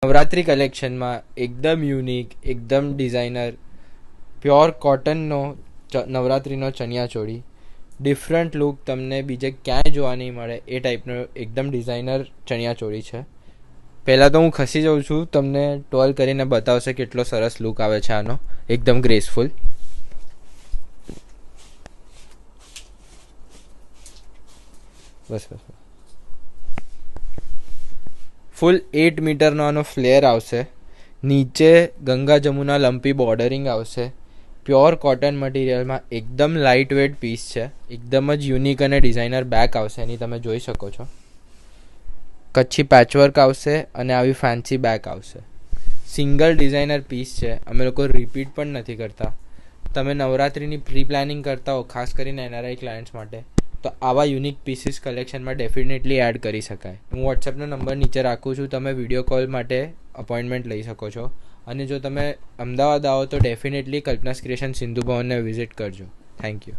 નવરાત્રિ કલેક્શનમાં એકદમ યુનિક, એકદમ designer, pure કોટનનો નવરાત્રિનો ચણિયાચોળી, ડિફરન્ટ લુક તમને બીજે ક્યાંય જોવા નહીં મળે એ ટાઈપનો એકદમ ડિઝાઇનર ચણિયાચોળી છે. પહેલાં તો હું ખસી જાઉં છું, તમને ટોલ કરીને બતાવશે કેટલો સરસ લુક આવે છે આનો, એકદમ ગ્રેસફુલ. બસ બસ ફૂલ 8 મીટરનો આનો ફ્લેર આવશે. નીચે ગંગા જમુના લંપી બોર્ડરિંગ આવશે. પ્યોર કોટન મટીરિયલમાં એકદમ લાઇટ વેટ પીસ છે. એકદમ જ યુનિક અને ડિઝાઇનર બેક આવશે એની, તમે જોઈ શકો છો. કચ્છી પેચવર્ક આવશે અને આવી ફેન્સી બેક આવશે. સિંગલ ડિઝાઇનર પીસ છે. અમે લોકો રિપીટ પણ નથી કરતા. તમે નવરાત્રિની પ્રી પ્લાનિંગ કરતા હો, ખાસ કરીને NRI ક્લાયન્ટ્સ માટે, તો આવા યુનિક પીસીસ કલેક્શનમાં ડેફિનેટલી એડ કરી શકાય. હું વોટ્સએપનો નંબર નીચે રાખું છું, તમે વિડીયો કોલ માટે અપોઇન્ટમેન્ટ લઈ શકો છો. અને જો તમે અમદાવાદ આવો તો ડેફિનેટલી કલ્પનાસ ક્રિએશન સિંધુ ભવનને વિઝિટ કરજો. Thank you.